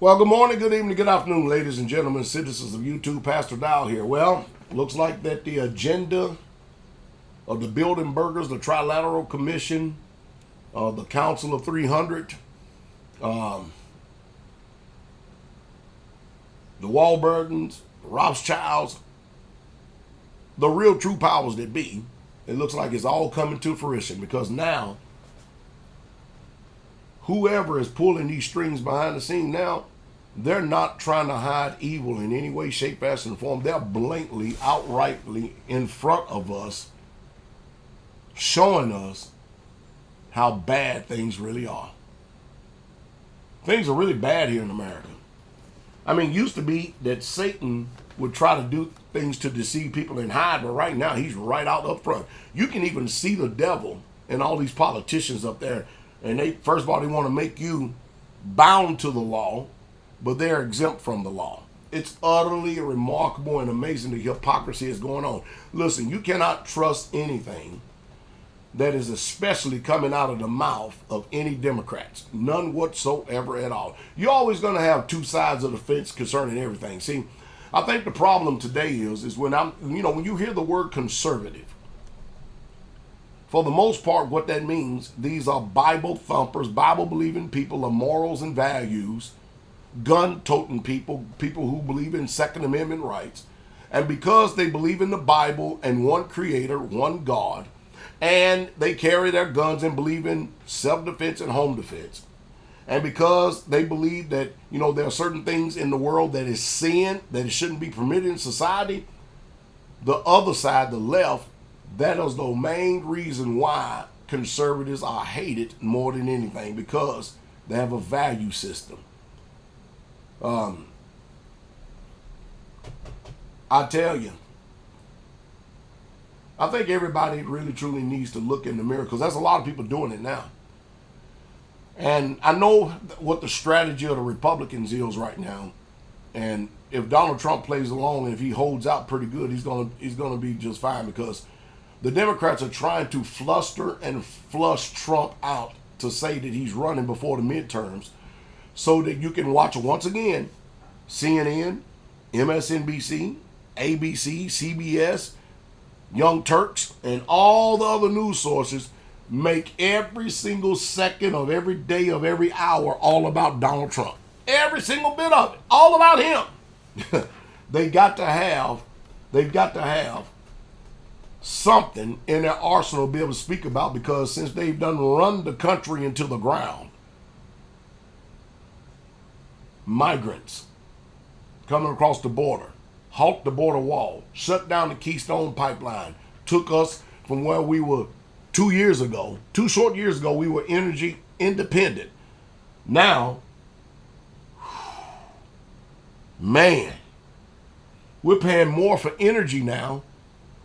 Well, good morning, good evening, good afternoon, ladies and gentlemen, citizens of YouTube. Pastor Dowell here. Well, looks like that the agenda of the Bilderbergers, the Trilateral Commission, the Council of 300, the Wahlbergens, the Rothschilds, the real true powers that be, it looks like it's all coming to fruition, because now whoever is pulling these strings behind the scene now, they're not trying to hide evil in any way, shape, fashion, or form. They're blatantly, outrightly in front of us, showing us how bad things really are. Things are really bad here in America. I mean, it used to be that Satan would try to do things to deceive people and hide, but right now he's right out up front. You can even see the devil in all these politicians up there. And they, first of all, they want to make you bound to the law, but they're exempt from the law. It's utterly remarkable and amazing the hypocrisy is going on. Listen, you cannot trust anything that is especially coming out of the mouth of any Democrats. None whatsoever at all. You're always going to have two sides of the fence concerning everything. See, I think the problem today is when when you hear the word conservative, for the most part, what that means, these are Bible thumpers, Bible-believing people of morals and values, gun-toting people, people who believe in Second Amendment rights. And because they believe in the Bible and one creator, one God, and they carry their guns and believe in self-defense and home defense, and because they believe that, there are certain things in the world that is sin, that it shouldn't be permitted in society, the other side, the left, that is the main reason why conservatives are hated more than anything, because they have a value system. I tell you, I think everybody really truly needs to look in the mirror, because there's a lot of people doing it now. And I know what the strategy of the Republicans is right now. And if Donald Trump plays along and if he holds out pretty good, he's gonna be just fine, because the Democrats are trying to fluster and flush Trump out to say that he's running before the midterms, so that you can watch once again CNN, MSNBC, ABC, CBS, Young Turks, and all the other news sources make every single second of every day of every hour all about Donald Trump. Every single bit of it, all about him. They've got to have something in their arsenal to be able to speak about, because since they've done run the country into the ground, migrants coming across the border, halt the border wall, shut down the Keystone Pipeline, took us from where we were 2 years ago, 2 short years ago, we were energy independent. Now, man, we're paying more for energy now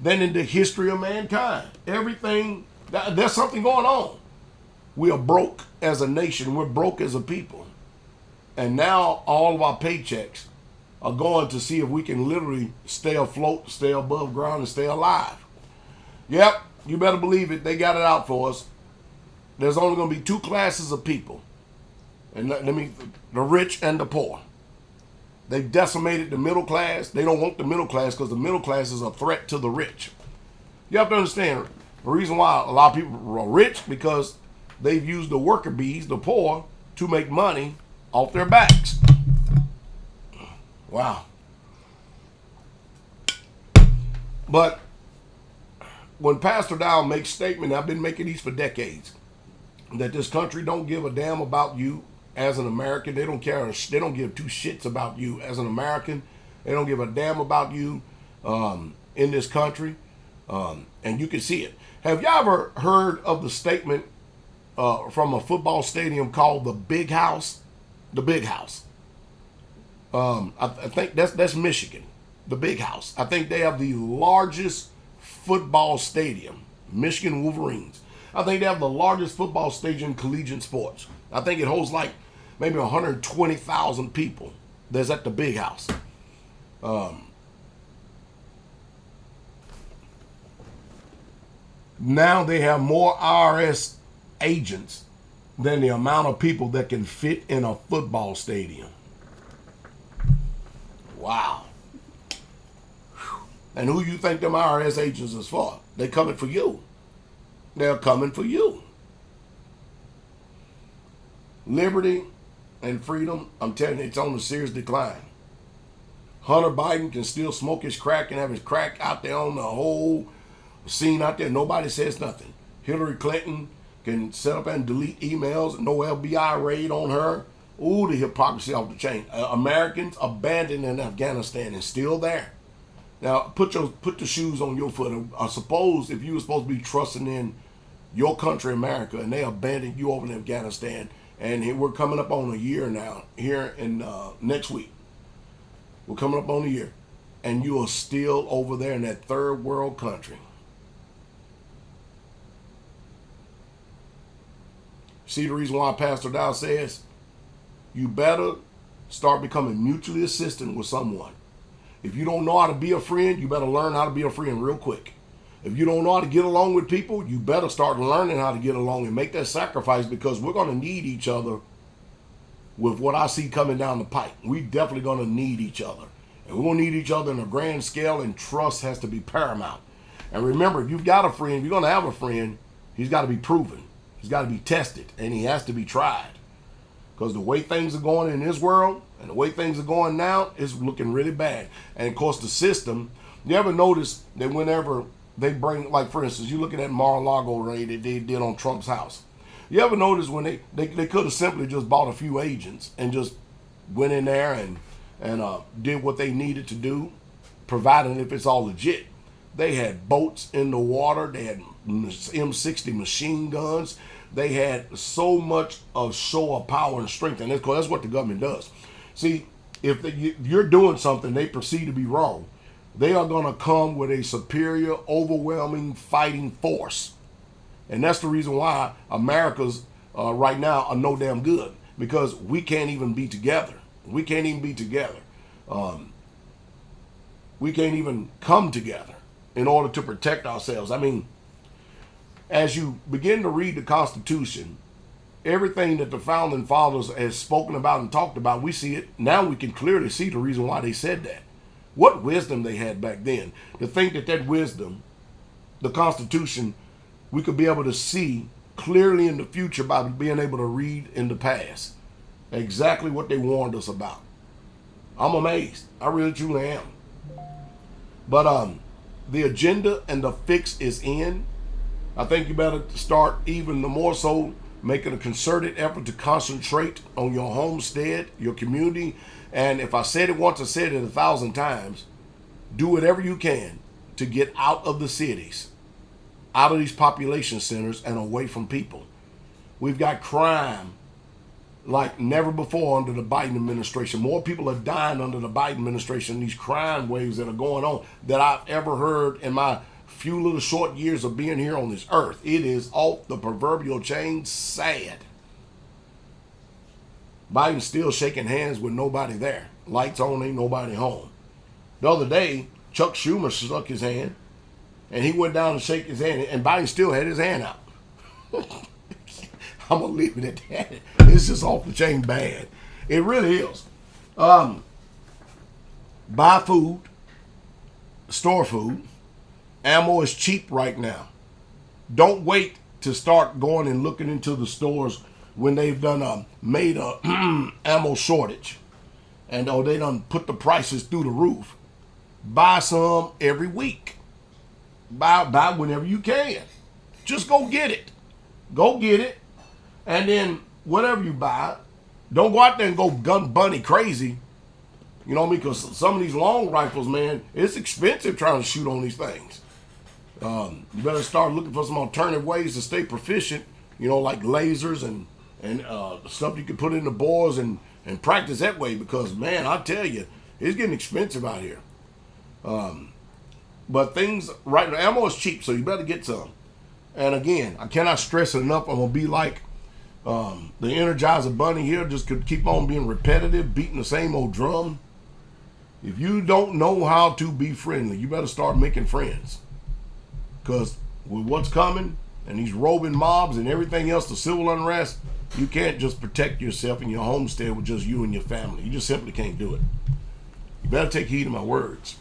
than in the history of mankind. Everything, there's something going on. We are broke as a nation. We're broke as a people. And now all of our paychecks are going to see if we can literally stay afloat, stay above ground, and stay alive. Yep, you better believe it. They got it out for us. There's only going to be 2 classes of people. And the rich and the poor. They've decimated the middle class. They don't want the middle class, because the middle class is a threat to the rich. You have to understand the reason why a lot of people are rich, because they've used the worker bees, the poor, to make money off their backs. Wow. But when Pastor Dowell makes statement, I've been making these for decades, that this country don't give a damn about you as an American. They don't care. They don't give 2 shits about you as an American. They don't give a damn about you in this country. And you can see it. Have y'all ever heard of the statement from a football stadium called the Big House? The Big House. I think that's Michigan. The Big House. I think they have the largest football stadium. Michigan Wolverines. I think they have the largest football stadium in collegiate sports. I think it holds like maybe 120,000 people that's at the Big House. Now they have more IRS agents than the amount of people that can fit in a football stadium. Wow. And who you think them IRS agents is for? They coming for you. They're coming for you. Liberty and freedom, I'm telling you, it's on a serious decline. Hunter Biden can still smoke his crack and have his crack out there on the whole scene out there. Nobody says nothing. Hillary Clinton can set up and delete emails. No FBI raid on her. Ooh, the hypocrisy off the chain. Americans abandoned in Afghanistan and still there. Now, put the shoes on your foot. I suppose if you were supposed to be trusting in your country, America, and they abandoned you over in Afghanistan, and we're coming up on a year now, here in next week. We're coming up on a year, and you are still over there in that third world country. See the reason why Pastor Dowell says you better start becoming mutually assistant with someone. If you don't know how to be a friend, you better learn how to be a friend real quick. If you don't know how to get along with people, you better start learning how to get along and make that sacrifice, because we're going to need each other with what I see coming down the pipe. We definitely going to need each other. And we're going to need each other in a grand scale, and trust has to be paramount. And remember, if you've got a friend, if you're going to have a friend, he's got to be proven. He's got to be tested, and he has to be tried. Because the way things are going in this world and the way things are going now is looking really bad. And of course, the system, you ever notice that whenever they bring, like for instance, you look at that Mar-a-Lago raid that they did on Trump's house. You ever notice when they could have simply just bought a few agents and just went in there and did what they needed to do, providing if it's all legit. They had boats in the water. They had M60 machine guns. They had so much of show of power and strength, and that's what the government does. See, if you're doing something they perceive to be wrong, they are going to come with a superior, overwhelming fighting force. And that's the reason why America's right now are no damn good, because we can't even be together. We can't even be together. We can't even come together in order to protect ourselves. I mean, as you begin to read the Constitution, everything that the founding fathers has spoken about and talked about, we see it. Now we can clearly see the reason why they said that. What wisdom they had back then. To think that wisdom, the Constitution, we could be able to see clearly in the future by being able to read in the past exactly what they warned us about. I'm amazed. I really truly am. But the agenda and the fix is in. I think you better start even more so making a concerted effort to concentrate on your homestead, your community. And if I said it once, I said it 1,000 times. Do whatever you can to get out of the cities, out of these population centers, and away from people. We've got crime like never before under the Biden administration. More people are dying under the Biden administration, these crime waves that are going on, that I've ever heard in my few little short years of being here on this earth. It is off the proverbial chain. Sad. Biden's still shaking hands with nobody there. Lights on, ain't nobody home. The other day, Chuck Schumer shook his hand, and he went down to shake his hand, and Biden still had his hand out. I'm going to leave it at that. It's just off the chain bad. It really is. Buy food, store food. Ammo is cheap right now. Don't wait to start going and looking into the stores when they've done made a ammo shortage, and they done put the prices through the roof. Buy some every week. Buy whenever you can. Just go get it. Go get it, and then whatever you buy, don't go out there and go gun bunny crazy. You know what I mean? Because some of these long rifles, man, it's expensive trying to shoot on these things. You better start looking for some alternative ways to stay proficient, like lasers and stuff you can put in the bores and practice that way, because, man, I tell you, it's getting expensive out here. But things, right now, ammo is cheap, so you better get some. And again, I cannot stress it enough. I'm going to be like the Energizer Bunny here, just could keep on being repetitive, beating the same old drum. If you don't know how to be friendly, you better start making friends. Because with what's coming and these roving mobs and everything else, the civil unrest, you can't just protect yourself and your homestead with just you and your family. You just simply can't do it. better take heed of my words.